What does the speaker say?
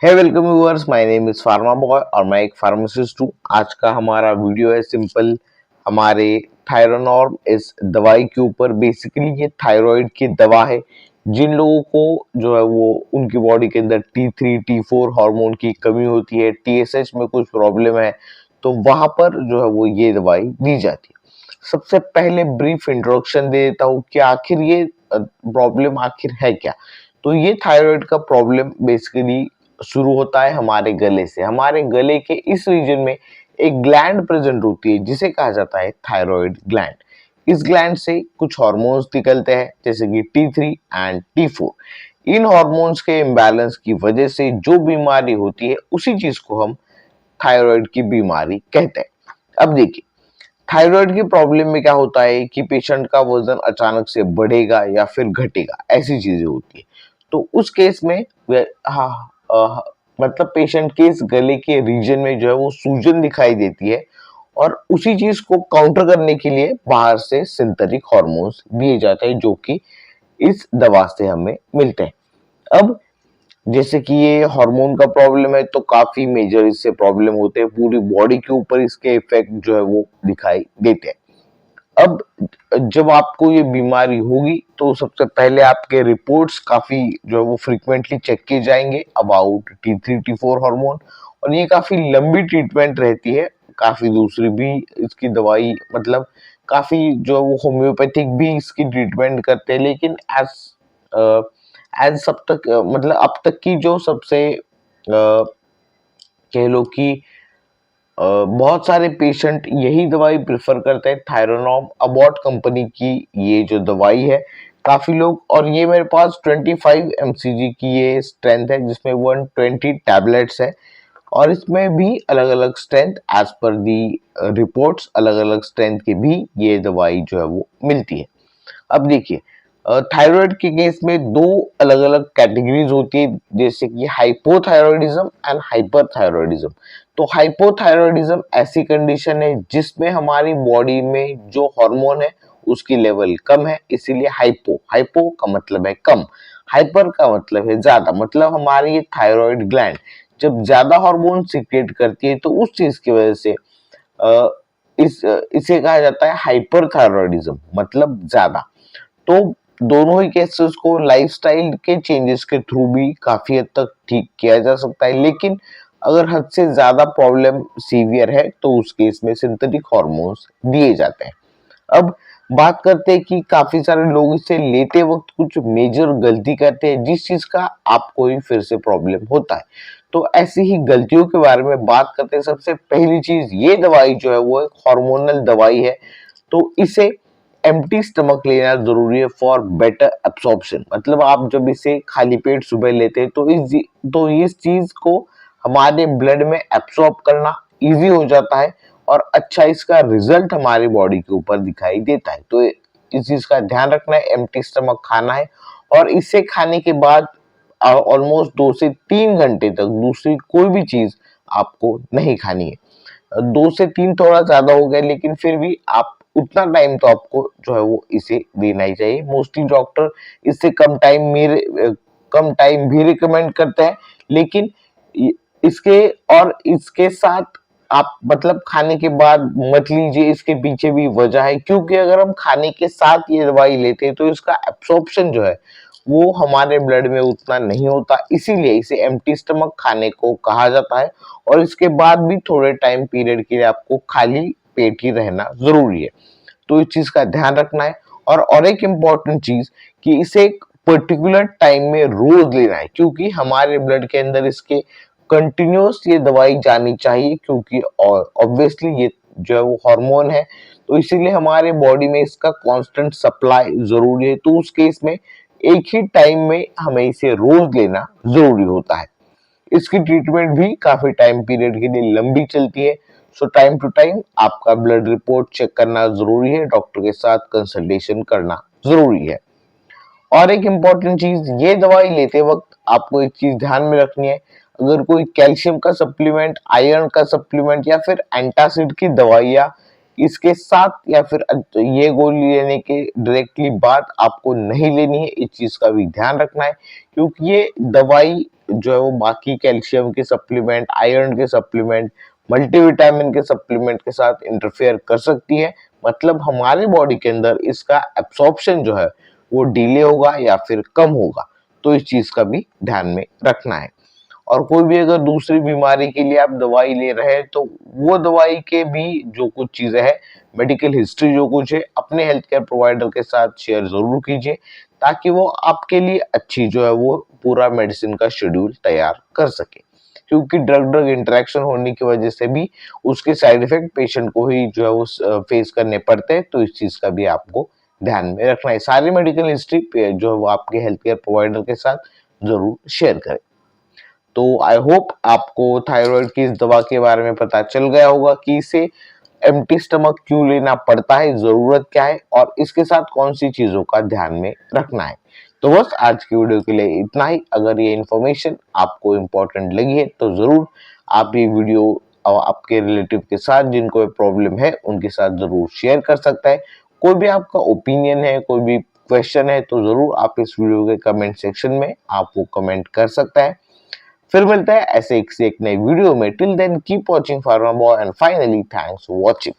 है welcome viewers, my name is pharma boy और मैं एक फार्मासिस्ट हूँ। आज का हमारा वीडियो है सिंपल हमारे थायरोनॉर्म इस दवाई के ऊपर। बेसिकली ये थायराइड की दवा है। जिन लोगों को जो है वो उनकी बॉडी के अंदर T3 T4 हार्मोन की कमी होती है, TSH में कुछ प्रॉब्लम है, तो वहां पर जो है वो ये दवाई दी जाती है। सबसे पहले ब्रीफ इंट्रोडक्शन दे देता हूँ कि आखिर ये प्रॉब्लम आखिर है क्या। तो ये थायराइड का प्रॉब्लम बेसिकली शुरू होता है हमारे गले से। हमारे गले के इस रीजन में एक ग्लैंड प्रेजेंट होती है जिसे कहा जाता है थायराइड ग्लैंड। इस ग्लैंड से कुछ हार्मोन्स निकलते हैं जैसे कि T3 and T4। In hormones के इम्बैलेंस की वजह से जो बीमारी होती है उसी चीज को हम थायराइड की बीमारी कहते हैं। अब देखिए, थायराइड की प्रॉब्लम में क्या होता है कि पेशेंट का वजन अचानक से बढ़ेगा या फिर घटेगा, ऐसी चीजें होती है। तो उस केस में हाँ, मतलब पेशेंट के इस गले के रीजन में जो है वो सूजन दिखाई देती है और उसी चीज को काउंटर करने के लिए बाहर से सिंथेटिक हार्मोन्स दिए जाते हैं जो कि इस दवा से हमें मिलते हैं। अब जैसे कि ये हार्मोन का प्रॉब्लम है तो काफी मेजर इससे प्रॉब्लम होते हैं, पूरी बॉडी के ऊपर इसके इफेक्ट जो है वो दिखाई देते हैं। अब जब आपको ये बीमारी होगी तो सबसे पहले आपके रिपोर्ट्स काफी जो है वो फ्रीक्वेंटली चेक किए जाएंगे अबाउट T3 T4 हार्मोन। और ये काफी लंबी ट्रीटमेंट रहती है। काफी दूसरी भी इसकी दवाई मतलब काफी जो है वो होम्योपैथिक भी इसकी ट्रीटमेंट करते हैं, लेकिन एज सब तक मतलब अब तक की जो सबसे कह लो कि बहुत सारे पेशेंट यही दवाई प्रेफर करते हैं, थायरोनॉम अबॉट कंपनी की ये जो दवाई है। काफी लोग, और ये मेरे पास 25 mcg की ये स्ट्रेंथ है जिसमें 120 टैबलेट्स है। और इसमें भी अलग अलग स्ट्रेंथ एज पर दी रिपोर्ट्स, अलग अलग स्ट्रेंथ की भी ये दवाई जो है वो मिलती है। अब देखिए, थायराइड के केस में दो अलग अलग कैटेगरीज होती है जैसे कि हाइपोथायरॉयडिज्म एंड हाइपरथायरॉयडिज्म। तो हाइपोथायरॉयडिज्म ऐसी कंडीशन है जिसमें हमारी बॉडी में जो हार्मोन है उसकी लेवल कम है, इसीलिए हाइपो। हाइपो का मतलब है कम, हाइपर का मतलब है ज्यादा। मतलब हमारी ये थायराइड ग्लैंड जब ज्यादा हार्मोन सीक्रेट करती है तो उस चीज की वजह से अ, इसे कहा जाता है हाइपरथायरॉयडिज्म, मतलब ज्यादा। तो दोनों ही केसेस को लाइफस्टाइल के चेंजेस के थ्रू भी काफी हद तक ठीक किया जा सकता है, लेकिन अगर हद से ज्यादा प्रॉब्लम सीवियर है तो उस केस में सिंथेटिक हार्मोन्स दिए जाते हैं। अब बात करते हैं कि काफी सारे लोग इसे लेते वक्त कुछ मेजर गलती करते हैं जिस चीज का आपको ही फिर से प्रॉब्लम होता है। तो ऐसी ही गलतियों के बारे में बात करते हैं। सबसे पहली चीज, ये दवाई जो है वो एक हार्मोनल दवाई है, तो इसे एम्प्टी स्टमक लेना जरूरी है फॉर बेटर एब्सॉर्प्शन। मतलब आप जब इसे खाली पेट सुबह लेते हैं तो इस चीज को हमारे ब्लड में एब्सॉर्ब करना इजी हो जाता है और अच्छा इसका रिजल्ट हमारी बॉडी के ऊपर दिखाई देता है। तो इस चीज का ध्यान रखना है, एम्प्टी स्टमक खाना है। और इसे खाने के बाद ऑलमोस्ट 2 से 3 घंटे तक दूसरी कोई भी चीज आपको नहीं खानी है। 2 से 3 थोड़ा ज्यादा हो गया, लेकिन फिर भी आप उतना टाइम तो आपको जो है वो इसे देना ही चाहिए। मोस्टली डॉक्टर इससे कम टाइम भी रिकमेंड करते हैं, लेकिन इसके और इसके साथ आप मतलब खाने के बाद मत लीजिए। इसके पीछे भी वजह है, क्योंकि अगर हम खाने के साथ ये दवाई लेते हैं तो इसका एब्सॉर्प्शन जो है वो हमारे ब्लड में उतना नहीं होता, इसीलिए इसे एम्प्टी स्टमक खाने को कहा जाता है। और इसके बाद भी थोड़े टाइम पीरियड के लिए आपको खाली पेट ही रहना जरूरी है। तो इस चीज का ध्यान रखना है। और एक इम्पॉर्टेंट चीज कि इसे एक पर्टिकुलर टाइम में रोज लेना है, क्योंकि हमारे ब्लड के अंदर इसके कंटिन्यूस ये दवाई जानी चाहिए, क्योंकि ऑब्वियसली ये जो है वो हार्मोन है, तो इसीलिए हमारे बॉडी में इसका कांस्टेंट सप्लाई जरूरी है। तो उस केस में एक ही टाइम में हमें इसे रोज लेना जरूरी होता है। इसकी ट्रीटमेंट भी काफी टाइम पीरियड के लिए लंबी चलती है। सो टाइम टू टाइम आपका ब्लड रिपोर्ट चेक करना जरूरी है, डॉक्टर के साथ कंसल्टेशन करना जरूरी है। और एक इम्पॉर्टेंट चीज, ये दवाई लेते वक्त आपको एक चीज ध्यान में रखनी है। अगर कोई कैल्शियम का सप्लीमेंट, आयरन का सप्लीमेंट या फिर एंटासिड की दवाइयाँ इसके साथ या फिर ये गोली लेने के डायरेक्टली बाद आपको नहीं लेनी है, इस चीज का भी ध्यान रखना है, क्योंकि ये दवाई जो है वो बाकी कैल्शियम के सप्लीमेंट, आयरन के सप्लीमेंट, मल्टीविटामिन के सप्लीमेंट के साथ इंटरफेयर कर सकती है। मतलब हमारे बॉडी के अंदर इसका एब्सॉर्प्शन जो है वो डिले होगा या फिर कम होगा, तो इस चीज का भी ध्यान में रखना है। और कोई भी अगर दूसरी बीमारी के लिए आप दवाई ले रहे हैं तो वो दवाई के भी जो कुछ चीजें हैं, मेडिकल हिस्ट्री जो कुछ है, अपने हेल्थ केयर प्रोवाइडर के साथ शेयर जरूर कीजिए, ताकि वो आपके लिए अच्छी जो है वो पूरा मेडिसिन का शेड्यूल तैयार कर सके। क्योंकि ड्रग ड्रग इंटरेक्शन होने की वजह से भी उसके साइड इफेक्ट पेशेंट को ही जो है वो फेस करने पड़ते हैं, तो इस चीज का भी आपको ध्यान में रखना है। सारी मेडिकल हिस्ट्री जो है वो आपके हेल्थ केयर प्रोवाइडर के साथ जरूर शेयर करें। तो आई होप आपको थायराइड की इस दवा के बारे में पता चल गया होगा कि इसे एम्प्टी स्टमक क्यों लेना पड़ता है, जरूरत क्या है और इसके साथ कौन सी चीजों का ध्यान में रखना है। तो बस आज की वीडियो के लिए इतना ही। अगर ये इन्फॉर्मेशन आपको इम्पोर्टेंट लगी है तो जरूर आप ये वीडियो आपके रिलेटिव के साथ जिनको प्रॉब्लम है उनके साथ जरूर शेयर कर सकता है। कोई भी आपका ओपिनियन है, कोई भी क्वेश्चन है, तो जरूर आप इस वीडियो के कमेंट सेक्शन में आप वो कमेंट कर सकता है। फिर मिलते हैं ऐसे एक से एक नई वीडियो में। Till then keep watching pharma boy and finally thanks for watching.